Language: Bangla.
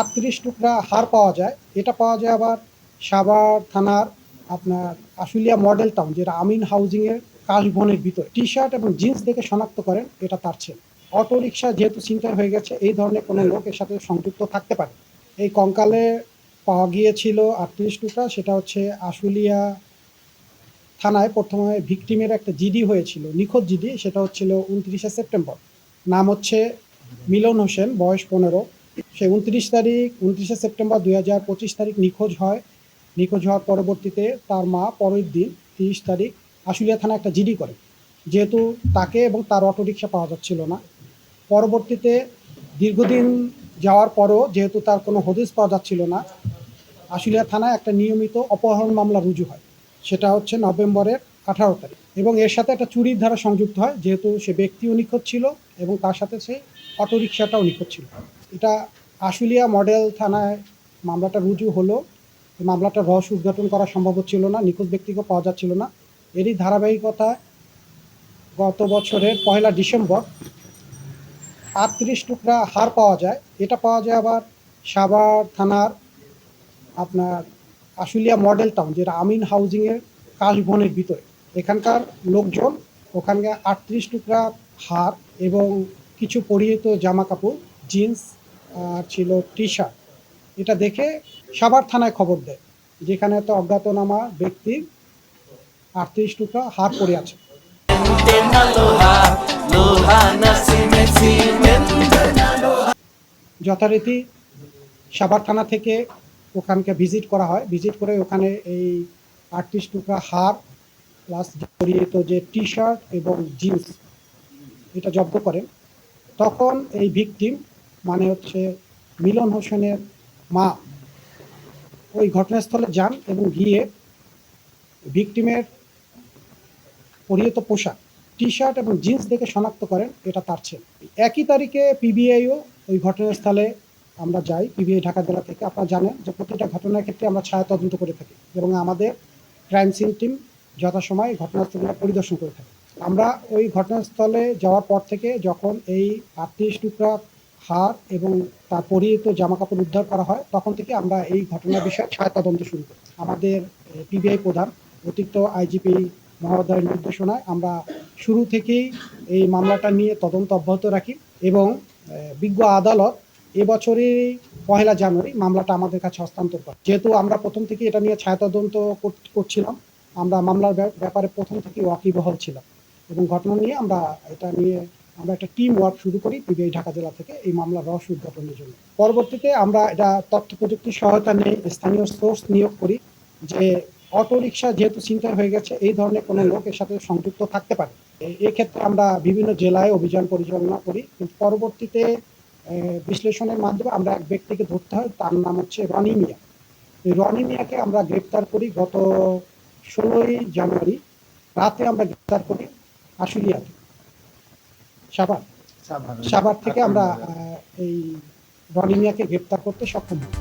38 টুকরা হার পাওয়া যায়। এটা পাওয়া যায় আবার সাভার থানার আপনার আশুলিয়া মডেল টাউন, যেটা আমিন হাউজিংয়ের কাশবনের ভিতরে। টি শার্ট এবং জিন্স দেখে শনাক্ত করেন এটা তার ছেলে। অটোরিকশা যেহেতু ছিনতাই হয়ে গেছে, এই ধরনের কোনো লোক এর সাথে সংযুক্ত থাকতে পারে। এই কঙ্কালে পাওয়া গিয়েছিল 38 টুকরা, সেটা হচ্ছে আশুলিয়া থানায় প্রথমে ভিকটিমের একটা জিডি হয়েছিল, নিখোঁজ জিডি, সেটা হচ্ছিল 29শে সেপ্টেম্বর। নাম হচ্ছে মিলন হোসেন, বয়স 15। সে 29শে সেপ্টেম্বর 2025 তারিখ নিখোঁজ হয়। নিখোঁজ হওয়ার পরবর্তীতে তার মা পরের দিন 30 তারিখ আশুলিয়া থানায় একটা জিডি করে, যেহেতু তাকে এবং তার অটোরিকশা পাওয়া যাচ্ছিল না। পরবর্তীতে দীর্ঘদিন যাওয়ার পরও যেহেতু তার কোনো হদিস পাওয়া যাচ্ছিল না, আশুলিয়া থানায় একটা নিয়মিত অপহরণ মামলা রুজু হয়। সেটা হচ্ছে নভেম্বরের 18 তারিখ, এবং এর সাথে একটা চুরির ধারা সংযুক্ত হয়, যেহেতু সে ব্যক্তিও নিখোঁজ ছিল এবং তার সাথে সেই অটোরিকশাটাও নিখোঁজ ছিল। এটা আশুলিয়া মডেল থানায় মামলাটা রুজু হলো। মামলাটা রহস্য উদ্ঘাটন করা সম্ভব হচ্ছিল না, নিখোঁজ ব্যক্তিকে পাওয়া যাচ্ছিল না। এরই ধারাবাহিকতায় গত বছরের 1 ডিসেম্বর 38 টুকরা হার পাওয়া যায়। এটা পাওয়া যায় আবার সাভার থানার আপনার আশুলিয়া মডেল টাউন, যেটা আমিন হাউজিংয়ের কাশবনের ভিতরে। এখানকার লোকজন ওখানে 38 টুকরা হার এবং কিছু পরিহিত জামা কাপড়, জিন্স আর ছিল টি শার্ট, এটা দেখে সাভার থানায় খবর দেয়, যেখানে একটা অজ্ঞাতনামা ব্যক্তির 38 টুকরা হার পড়ে আছে। যথারীতি সাভার থানা থেকে ওখানকে ভিজিট করা হয়। ভিজিট করে ওখানে এই 38 টুকরা হার প্লাস পরিহিত যে টি শার্ট এবং জিন্স, এটা জব্দ করেন। তখন এই ভিকটিম, মানে হচ্ছে মিলন হোসেনের মা, ওই ঘটনাস্থলে যান এবং গিয়ে ভিকটিমের পরিহিত পোশাক, টি শার্ট এবং জিন্স দেখে শনাক্ত করেন এটা তার ছেলে। একই তারিখে পিবিআইও ওই ঘটনাস্থলে আমরা যাই, পিবিআই ঢাকা জেলা থেকে। আপনারা জানেন যে প্রতিটা ঘটনার ক্ষেত্রে আমরা ছায়া তদন্ত করে থাকি এবং আমাদের ক্রাইম সিন টিম যথাসময় ঘটনাস্থলগুলো পরিদর্শন করে থাকি। আমরা ওই ঘটনাস্থলে যাওয়ার পর থেকে যখন এই 38 টুকরা হার এবং তার পরিহিত জামাকাপড় উদ্ধার করা হয়, তখন থেকে আমরা এই ঘটনার বিষয়ে ছায়া তদন্ত শুরু করি। আমাদের পিবিআই প্রধান অতিরিক্ত আইজিপি মহোদয়ের নির্দেশনায় আমরা শুরু থেকেই এই মামলাটা নিয়ে তদন্ত অব্যাহত রাখি এবং বিজ্ঞ আদালত এবছরই 1 জানুয়ারি মামলাটা আমাদের কাছে হস্তান্তর করে। যেহেতু আমরা প্রথম থেকে এটা নিয়ে ছায়া তদন্ত করছিলাম, আমরা মামলার ব্যাপারে প্রথম থেকে ওয়াকিবহাল ছিলাম এবং ঘটনা নিয়ে আমরা একটা টিম ওয়ার্ক শুরু করি পিবিআই ঢাকা জেলা থেকে এই মামলার রহস্য উদ্ঘাটনের জন্য। পরবর্তীতে আমরা এটা তথ্য প্রযুক্তির সহায়তা নিয়ে স্থানীয় সোর্স নিয়োগ করি, যে অটোরিকশা যেহেতু ছিনতাই হয়ে গেছে, এই ধরনের কোনো লোক এর সাথে সংযুক্ত থাকতে পারে। এক্ষেত্রে আমরা বিভিন্ন জেলায় অভিযান পরিচালনা করি, কিন্তু পরবর্তীতে বিশ্লেষণের মাধ্যমে আমরা এক ব্যক্তিকে ধরতে হয়, তার নাম হচ্ছে রনি মিয়া। এই রনি মিয়াকে আমরা গ্রেপ্তার করি গত 16ই জানুয়ারি রাতে। আমরা গ্রেপ্তার করি আশুলিয়া সাভার থেকে আমরা এই রনি মিয়াকে গ্রেপ্তার করতে সক্ষম হই।